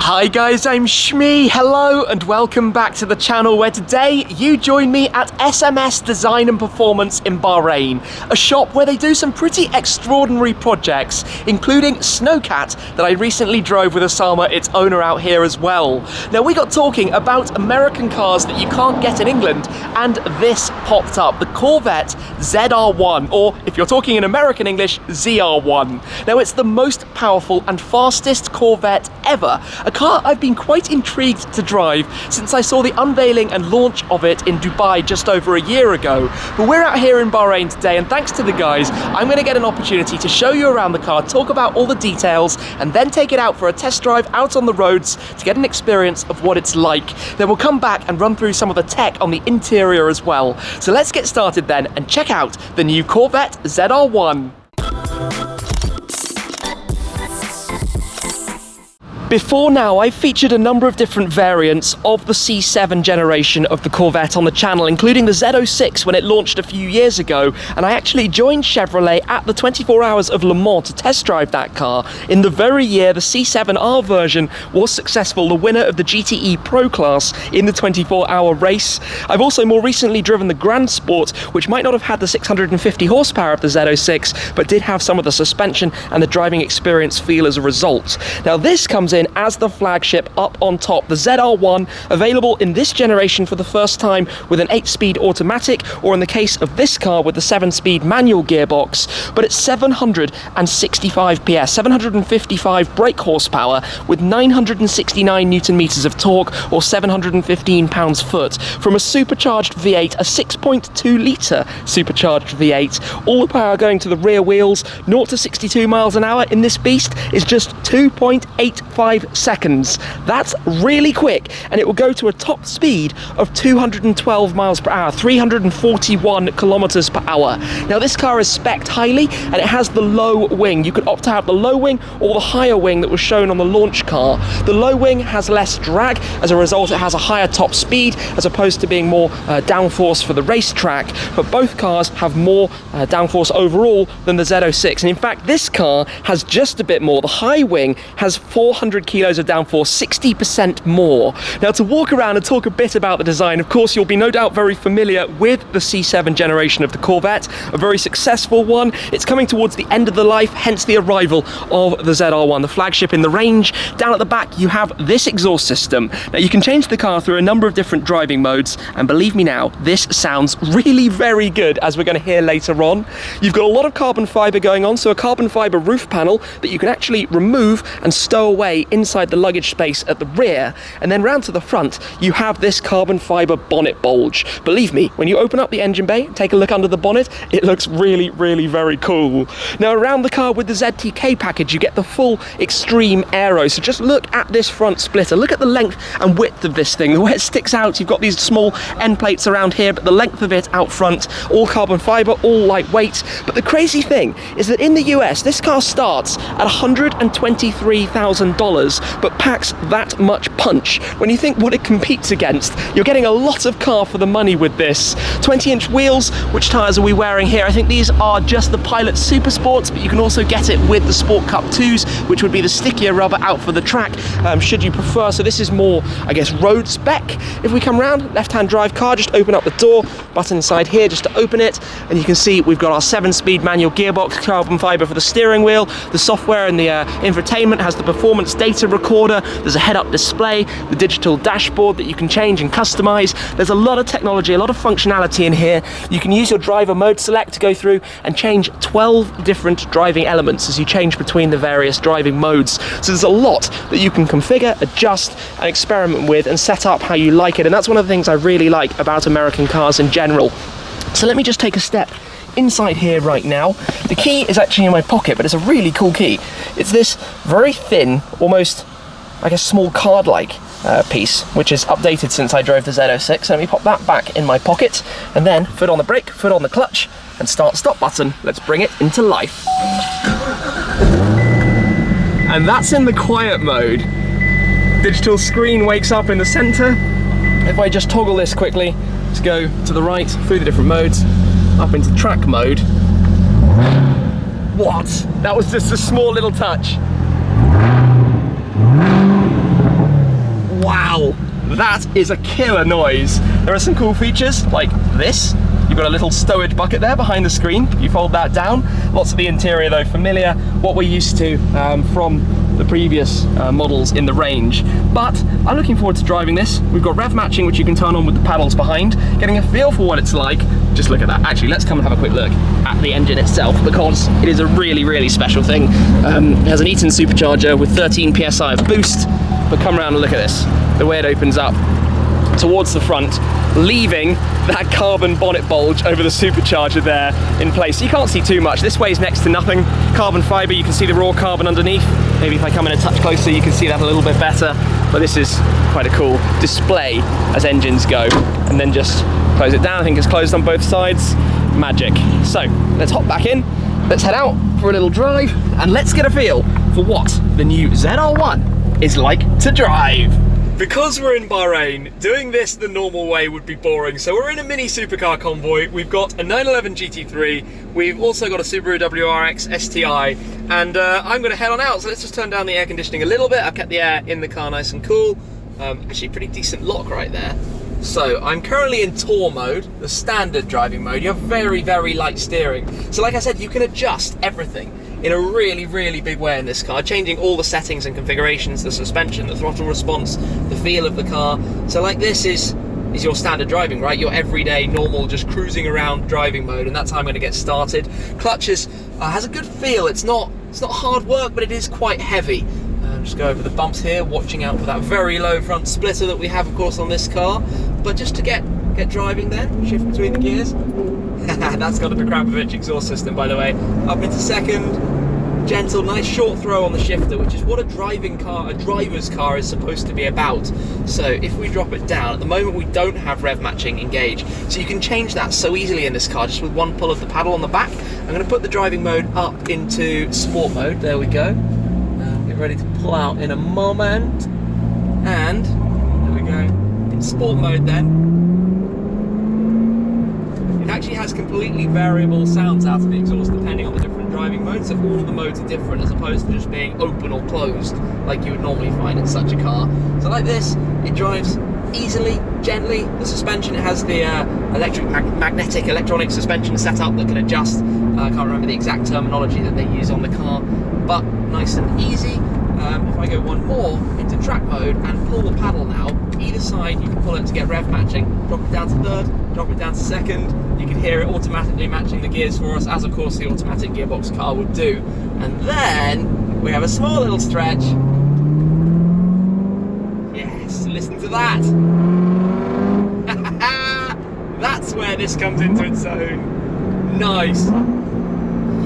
Hi guys, I'm Shmee. Hello and welcome back to the channel where today you join me at SMS Design and Performance in Bahrain, a shop where they do some pretty extraordinary projects, including Snowcat that I recently drove with Osama, its owner, out here as well. Now we got talking about American cars that you can't get in England, and this popped up, the Corvette ZR1, or if you're talking in American English, ZR1. Now it's the most powerful and fastest Corvette ever, a car I've been quite intrigued to drive since I saw the unveiling and launch of it in Dubai just over a year ago. But we're out here in Bahrain today, and thanks to the guys, I'm going to get an opportunity to show you around the car, talk about all the details, and then take it out for a test drive out on the roads to get an experience of what it's like. Then we'll come back and run through some of the tech on the interior as well. So let's get started then and check out the new Corvette ZR1. Before now, I've featured a number of different variants of the C7 generation of the Corvette on the channel, including the Z06 when it launched a few years ago, and I actually joined Chevrolet at the 24 Hours of Le Mans to test drive that car in the very year the C7R version was successful, the winner of the GTE Pro class in the 24-hour race. I've also more recently driven the Grand Sport, which might not have had the 650 horsepower of the Z06, but did have some of the suspension and the driving experience feel as a result. Now this comes in as the flagship up on top, the ZR1, available in this generation for the first time with an 8-speed automatic, or in the case of this car with the 7-speed manual gearbox, but it's 765 PS, 755 brake horsepower with 969 Newton meters of torque, or 715 pounds-foot, from a supercharged V8, a 6.2 litre supercharged V8. All the power going to the rear wheels. 0 to 62 miles an hour in this beast is just 2.85 seconds. That's really quick, and it will go to a top speed of 212 miles per hour, 341 kilometers per hour. Now this car is spec'd highly, and it has the low wing. You could opt to have the low wing or the higher wing that was shown on the launch car. The low wing has less drag. As a result, it has a higher top speed as opposed to being more downforce for the racetrack, but both cars have more downforce overall than the Z06, and in fact this car has just a bit more. The high wing has 400 kilos of downforce, 60% more. Now to walk around and talk a bit about the design, of course you'll be no doubt very familiar with the C7 generation of the Corvette, a very successful one. It's coming towards the end of the life, hence the arrival of the ZR1, the flagship in the range. Down at the back you have this exhaust system. Now you can change the car through a number of different driving modes, and believe me now, this sounds really very good, as we're going to hear later on. You've got a lot of carbon fibre going on, so a carbon fibre roof panel that you can actually remove and stow away inside the luggage space at the rear, and then round to the front you have this carbon fibre bonnet bulge. Believe me, when you open up the engine bay and take a look under the bonnet, it looks really very cool. Now around the car with the ZTK package you get the full extreme aero, so just look at this front splitter, look at the length and width of this thing, the way it sticks out. You've got these small end plates around here, but the length of it out front, all carbon fibre, all lightweight. But the crazy thing is that in the US this car starts at $123,000, but packs that much punch. When you think what it competes against, you're getting a lot of car for the money with this. 20-inch wheels. Which tyres are we wearing here? I think these are just the Pilot Super Sports, but you can also get it with the Sport Cup 2s, which would be the stickier rubber out for the track, should you prefer. So this is more, I guess, road spec. If we come round, left-hand drive car, just open up the door, button inside here just to open it, and you can see we've got our 7-speed manual gearbox, carbon fibre for the steering wheel. The software and the infotainment has the performance data recorder. There's a head-up display, the digital dashboard that you can change and customize. There's a lot of technology, a lot of functionality in here. You can use your driver mode select to go through and change 12 different driving elements as you change between the various driving modes. So there's a lot that you can configure, adjust, and experiment with and set up how you like it. And that's one of the things I really like about American cars in general. So let me just take a step inside here right now. The key is actually in my pocket, but it's a really cool key. It's this very thin, almost, I guess, small card-like piece, which is updated since I drove the Z06. So let me pop that back in my pocket, and then foot on the brake, foot on the clutch, and start-stop button. Let's bring it into life. And that's in the quiet mode. Digital screen wakes up in the center. If I just toggle this quickly to go to the right through the different modes, up into track mode. What? That was just a small little touch. That is a killer noise. There are some cool features like this. You've got a little stowage bucket there behind the screen. You fold that down. Lots of the interior though familiar, what we're used to from the previous models in the range. But I'm looking forward to driving this. We've got rev matching, which you can turn on with the pedals behind, getting a feel for what it's like. Just look at that. Actually, let's come and have a quick look at the engine itself, because it is a really, really special thing. It has an Eaton supercharger with 13 PSI of boost, but come around and look at this. The way it opens up towards the front, leaving that carbon bonnet bulge over the supercharger there in place. So you can't see too much. This weighs next to nothing. Carbon fibre, you can see the raw carbon underneath. Maybe if I come in a touch closer, you can see that a little bit better. But this is quite a cool display as engines go. And then just close it down. I think it's closed on both sides. Magic. So let's hop back in. Let's head out for a little drive and let's get a feel for what the new ZR1 is like to drive. Because we're in Bahrain, doing this the normal way would be boring, so we're in a mini supercar convoy. We've got a 911 GT3, we've also got a Subaru WRX STi, and I'm going to head on out. So let's just turn down the air conditioning a little bit. I've kept the air in the car nice and cool. Actually, pretty decent lock right there. So I'm currently in tour mode, the standard driving mode. You have very, very light steering. So like I said, you can adjust everything in a really, really big way in this car, changing all the settings and configurations, the suspension, the throttle response, the feel of the car. So like this is your standard driving, right? Your everyday, normal, just cruising around driving mode, and that's how I'm going to get started. Clutch has a good feel. It's not hard work, but it is quite heavy. Just go over the bumps here, watching out for that very low front splitter that we have, of course, on this car. But just to get driving then, shift between the gears. That's got a Akrapovic exhaust system, by the way. Up into second, gentle, nice short throw on the shifter, which is what a driver's car is supposed to be about. So if we drop it down, at the moment we don't have rev matching engaged, so you can change that so easily in this car just with one pull of the paddle on the back. I'm going to put the driving mode up into sport mode. There we go. Get ready to pull out in a moment, and there we go. In sport mode then. It actually has completely variable sounds out of the exhaust depending on the different driving modes, so all of the modes are different as opposed to just being open or closed like you would normally find in such a car. So like this, it drives easily, gently. The suspension, it has the magnetic electronic suspension setup that can adjust. I can't remember the exact terminology that they use on the car, but nice and easy. If I go one more into track mode and pull the paddle now, either side you can pull it to get rev matching. Drop it down to third, drop it down to second. You can hear it automatically matching the gears for us, as of course the automatic gearbox car would do. And then we have a small little stretch. Yes, listen to that. That's where this comes into its own. Nice.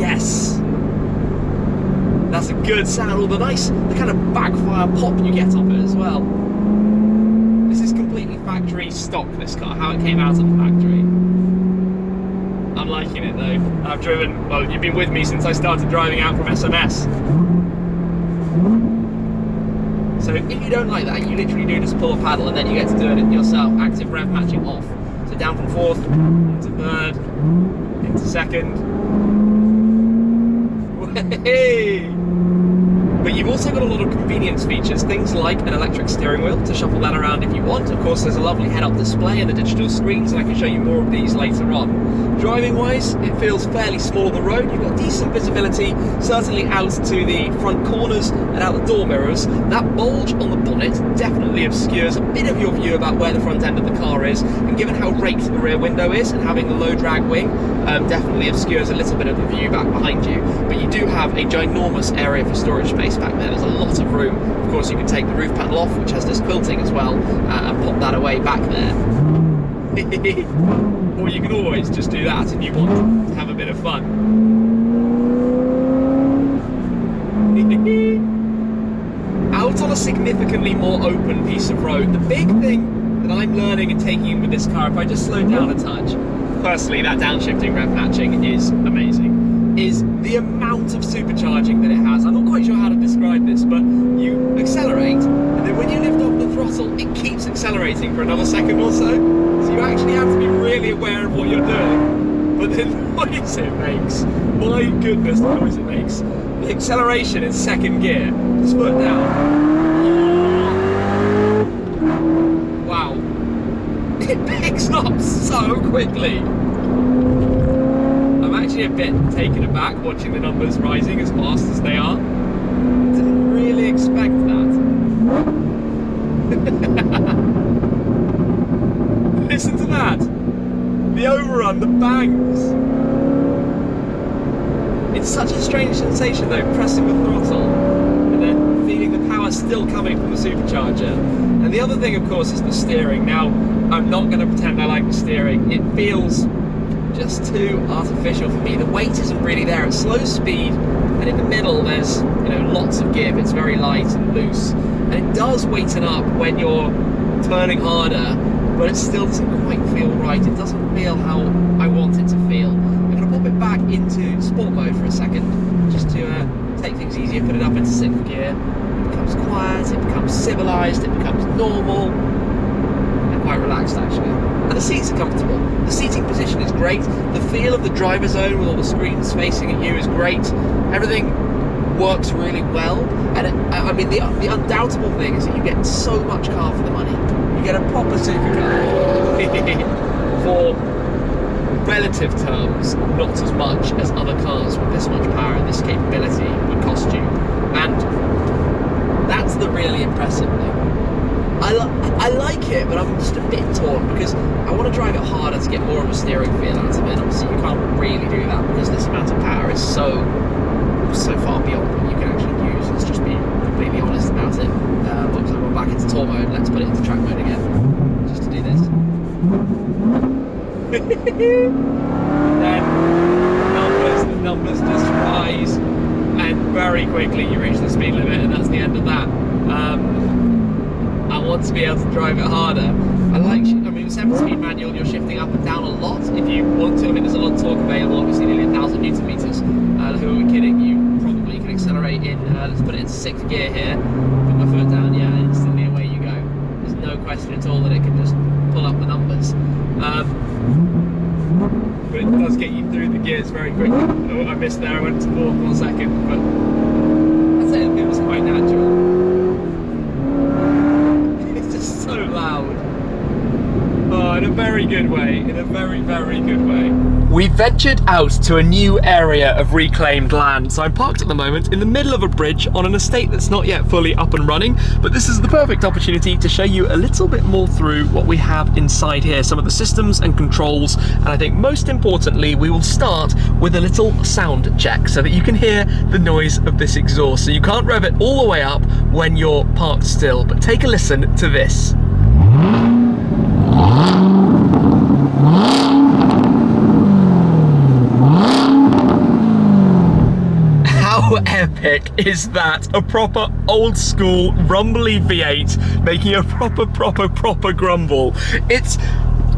Yes. That's a good sound, all the kind of backfire pop you get off it as well. This is completely factory stock, this car, how it came out of the factory. I'm liking it though. I've driven, well, you've been with me since I started driving out from SMS. So if you don't like that, you literally do just pull a paddle and then you get to do it yourself. Active rev matching off. So down from fourth, into third, into second. Hey! But you've also got a lot of convenience features, things like an electric steering wheel to shuffle that around if you want. Of course, there's a lovely head-up display and the digital screens, and I can show you more of these later on. Driving-wise, it feels fairly small on the road. You've got decent visibility, certainly out to the front corners and out the door mirrors. That bulge on the bonnet definitely obscures a bit of your view about where the front end of the car is, and given how raked the rear window is and having the low drag wing, definitely obscures a little bit of the view back behind you. But you do have a ginormous area for storage space back there. There's a lot of room. Of course, you can take the roof panel off, which has this quilting as well, and pop that away back there. Or you can always just do that if you want to have a bit of fun. Out on a significantly more open piece of road, the big thing that I'm learning and taking with this car, if I just slow down a touch, personally that downshifting rev matching is amazing, is the amount of supercharging that it has. I'm not quite sure how to describe this, but you accelerate, and then when you lift off the throttle, it keeps accelerating for another second or so. So you actually have to be really aware of what you're doing. But the noise it makes, my goodness, the noise it makes. The acceleration in second gear, just foot down. quickly. I'm actually a bit taken aback watching the numbers rising as fast as they are. Didn't really expect that. Listen to that. The overrun, the bangs. It's such a strange sensation though, pressing the throttle and then feeling the power still coming from the supercharger. And the other thing, of course, is the steering. Now, I'm not going to pretend I like the steering. It feels just too artificial for me. The weight isn't really there. At slow speed and in the middle there's, you know, lots of give. It's very light and loose. And it does weighten up when you're turning harder, but it still doesn't quite feel right. It doesn't feel how I want it to feel. I'm going to pop it back into sport mode for a second, just to take things easier, put it up into 6th gear. It becomes quiet, it becomes civilized, it becomes normal, and quite relaxed actually. And the seats are comfortable. The seating position is great. The feel of the driver zone with all the screens facing at you is great. Everything works really well. And I mean, the undoubtable thing is that you get so much car for the money. You get a proper supercar for relative terms, not as much as other cars with this much power and this capability would cost you. And that's the really impressive thing. I like it, but I'm just a bit torn because I want to drive it harder to get more of a steering feel out of it. Obviously, you can't really do that because this amount of power is so far beyond what you can actually use. Let's just be completely honest about it. Once I go back into tour mode, let's put it into track mode again, just to do this. Then the numbers just rise, and very quickly you reach the speed limit, and that's the end of that. I want to be able to drive it harder. I mean, 7-speed manual, you're shifting up and down a lot if you want to. I mean, there's a lot of torque available, obviously nearly 1,000 Newton meters. Who are we kidding? You probably can accelerate in, let's put it into 6th gear here, put my foot down, yeah, instantly away you go. There's no question at all that it can just pull up the numbers. But it does get you through the gears very quickly. Oh, I missed there, I went to 4th for a second, but that's it, it was quite natural. It's just so loud. Oh, in a very good way, in a very, very good way. We ventured out to a new area of reclaimed land. So I'm parked at the moment in the middle of a bridge on an estate that's not yet fully up and running, but this is the perfect opportunity to show you a little bit more through what we have inside here, some of the systems and controls, and I think most importantly, we will start with a little sound check so that you can hear the noise of this exhaust. So you can't rev it all the way up when you're parked still, but take a listen to this. How epic is that? A proper old school rumbly V8 making a proper grumble.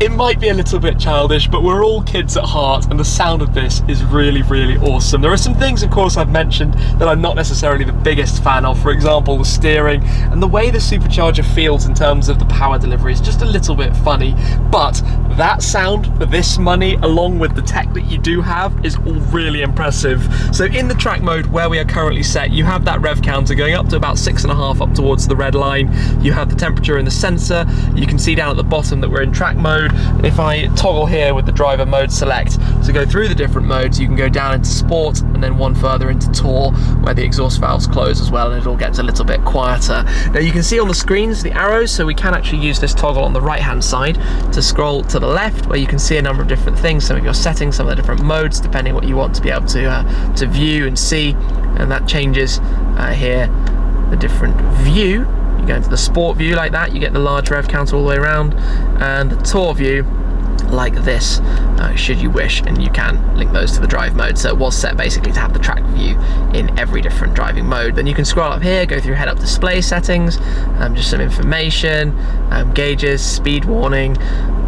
It might be a little bit childish, but we're all kids at heart, and the sound of this is really, really awesome. There are some things, of course, I've mentioned that I'm not necessarily the biggest fan of. For example, the steering and the way the supercharger feels in terms of the power delivery is just a little bit funny, but that sound for this money, along with the tech that you do have, is all really impressive. So in the track mode where we are currently set, you have that rev counter going up to about 6.5 up towards the red line. You have the temperature in the sensor. You can see down at the bottom that we're in track mode. If I toggle here with the driver mode select to go through the different modes, you can go down into sport and then one further into tour where the exhaust valves close as well, and it all gets a little bit quieter. Now you can see on the screens the arrows, so we can actually use this toggle on the right hand side to scroll to the left, where you can see a number of different things, some of your settings, some of the different modes depending what you want to be able to view and see, and that changes here the different view. You go into the sport view like that, you get the large rev counter all the way around, and the tour view like this, should you wish, and you can link those to the drive mode. So it was set basically to have the track view in every different driving mode. Then you can scroll up here, go through head-up display settings, just some information, gauges, speed warning.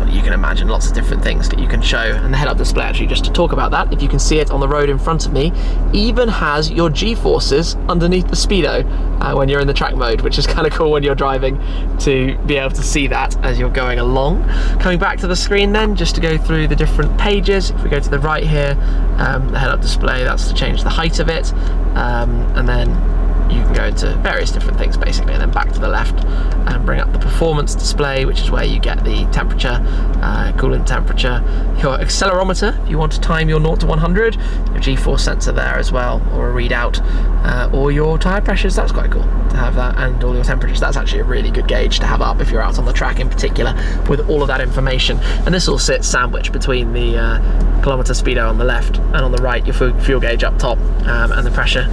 You can imagine lots of different things that you can show, and the head-up display, actually, just to talk about that, if you can see it on the road in front of me, even has your G-forces underneath the speedo when you're in the track mode, which is kind of cool when you're driving to be able to see that as you're going along. Coming back to the screen then, just to go through the different pages, if we go to the right here, the head-up display, that's to change the height of it, and then you can go into various different things basically, and then back to the left and bring up the performance display, which is where you get the temperature, coolant temperature, your accelerometer if you want to time your 0 to 100, your G-force sensor there as well, or a readout, or your tyre pressures. That's quite cool to have that, and all your temperatures. That's actually a really good gauge to have up if you're out on the track in particular, with all of that information. And this all sits sandwiched between the kilometer speedo on the left, and on the right your fuel gauge up top, and the pressure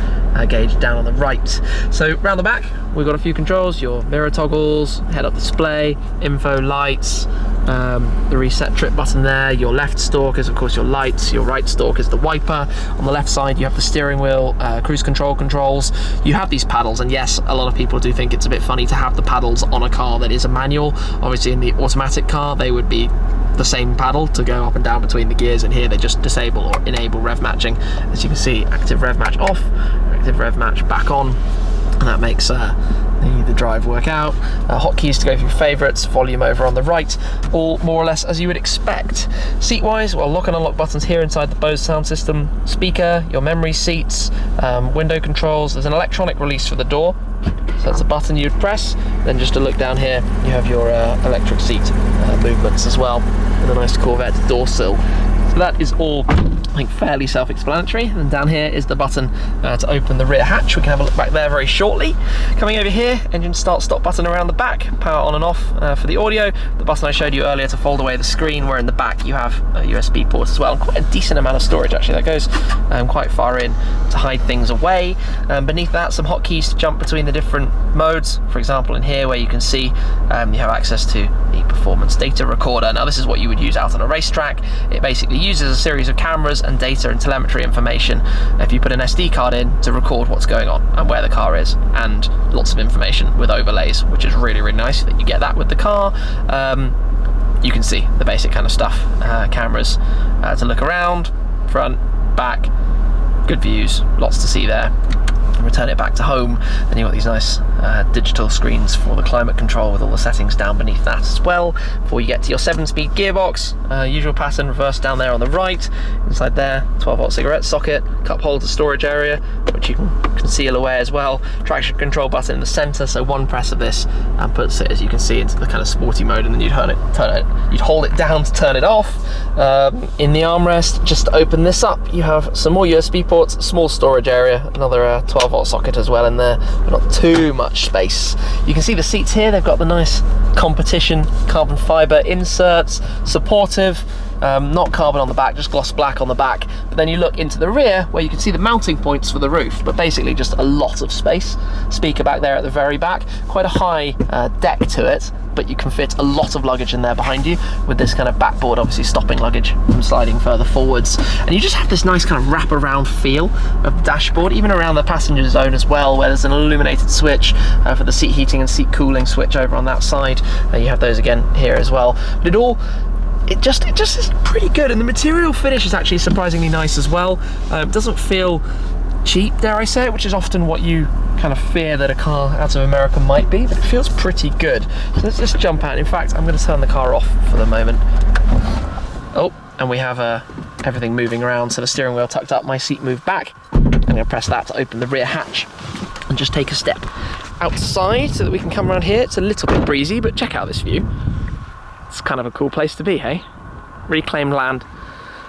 gauge down on the right. So round the back we've got a few controls, your mirror toggles, head-up display, info, lights, the reset trip button there. Your left stalk is of course your lights, your right stalk is the wiper. On the left side you have the steering wheel, cruise control controls. You have these paddles, and yes, a lot of people do think it's a bit funny to have the paddles on a car that is a manual. Obviously in the automatic car they would be the same paddle to go up and down between the gears, and here they just disable or enable rev matching. As you can see, active rev match off, active rev match back on, and that makes the drive work out. Hotkeys to go through favourites, volume over on the right, all more or less as you would expect. Seat wise, well, lock and unlock buttons here inside the Bose sound system, speaker, your memory seats, window controls. There's an electronic release for the door, so that's a button you'd press. Then just to look down here, you have your electric seat movements as well, with a nice Corvette door sill. So that is all, I think, fairly self-explanatory. And down here is the button to open the rear hatch. We can have a look back there very shortly. Coming over here, engine start stop button around the back, power on and off for the audio. The button I showed you earlier to fold away the screen, where in the back you have a USB port as well, and quite a decent amount of storage actually. That goes quite far in to hide things away. Beneath that, some hotkeys to jump between the different modes. For example, in here where you can see you have access to the performance data recorder. Now this is what you would use out on a racetrack. It basically uses a series of cameras and data and telemetry information. If you put an SD card in to record what's going on and where the car is, and lots of information with overlays, which is really, really nice that you get that with the car. You can see the basic kind of stuff. Cameras to look around, front, back, good views, lots to see there. Return it back to home, and you've got these nice digital screens for the climate control with all the settings down beneath that as well. Before you get to your 7-speed gearbox, usual pattern, reverse down there on the right. Inside there, 12-volt cigarette socket, cup holder storage area, which you can conceal away as well. Traction control button in the center, so one press of this and puts it, as you can see, into the kind of sporty mode, and then you'd you'd hold it down to turn it off. In the armrest, just to open this up, you have some more USB ports, small storage area, another 12-volt socket as well in there, but not too much space. You can see the seats here, they've got the nice competition carbon fibre inserts, supportive, not carbon on the back, just gloss black on the back. But then you look into the rear where you can see the mounting points for the roof, but basically just a lot of space. Speaker back there at the very back, quite a high deck to it, but you can fit a lot of luggage in there behind you, with this kind of backboard obviously stopping luggage from sliding further forwards. And you just have this nice kind of wrap-around feel of the dashboard, even around the passenger zone as well, where there's an illuminated switch for the seat heating and seat cooling switch over on that side. You have those again here as well. But it just is pretty good, and the material finish is actually surprisingly nice as well. It doesn't feel cheap, dare I say it, which is often what you kind of fear that a car out of America might be, but it feels pretty good. So let's just jump out. In fact, I'm going to turn the car off for the moment. Oh, and we have everything moving around, so the steering wheel tucked up, my seat moved back. I'm going to press that to open the rear hatch and just take a step outside so that we can come around here. It's a little bit breezy, but check out this view. It's kind of a cool place to be, hey? Reclaimed land.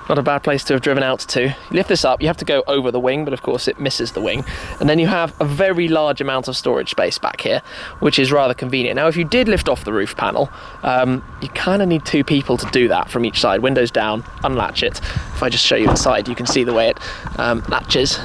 Not a bad place to have driven out to. You lift this up, you have to go over the wing, but of course it misses the wing. And then you have a very large amount of storage space back here, which is rather convenient. Now, if you did lift off the roof panel, you kind of need 2 people to do that from each side. Windows down, unlatch it. If I just show you inside, you can see the way it latches.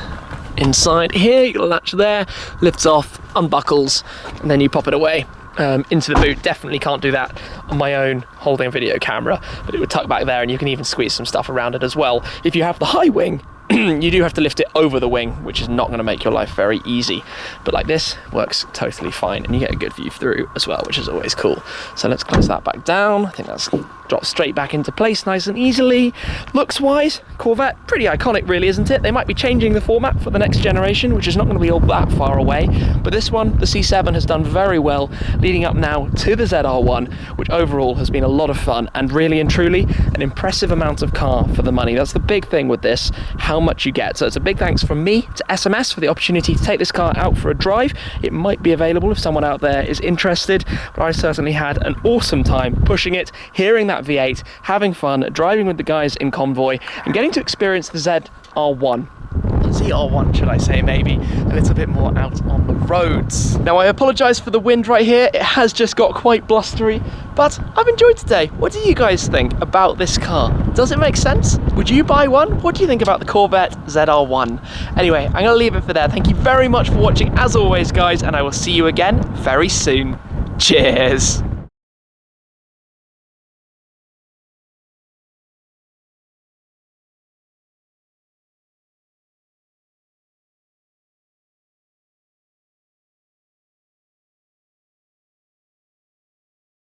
Inside here, you got a latch there, lifts off, unbuckles, and then you pop it away. Into the boot. Definitely can't do that on my own holding a video camera, but it would tuck back there, and you can even squeeze some stuff around it as well. If you have the high wing, you do have to lift it over the wing, which is not going to make your life very easy, but like this works totally fine, and you get a good view through as well, which is always cool. So let's close that back down. I think that's dropped straight back into place nice and easily. Looks wise, Corvette, pretty iconic really, isn't it? They might be changing the format for the next generation, which is not going to be all that far away, but this one, the C7, has done very well, leading up now to the ZR1, which overall has been a lot of fun, and really and truly an impressive amount of car for the money. That's the big thing with this, how how much you get. So it's a big thanks from me to SMS for the opportunity to take this car out for a drive. It might be available if someone out there is interested, but I certainly had an awesome time pushing it, hearing that V8, having fun, driving with the guys in Convoy, and getting to experience the ZR1. ZR1, should I say, maybe a little bit more out on the roads. Now, I apologise for the wind right here. It has just got quite blustery, but I've enjoyed today. What do you guys think about this car? Does it make sense? Would you buy one? What do you think about the Corvette ZR1? Anyway, I'm going to leave it for there. Thank you very much for watching, as always, guys, and I will see you again very soon. Cheers!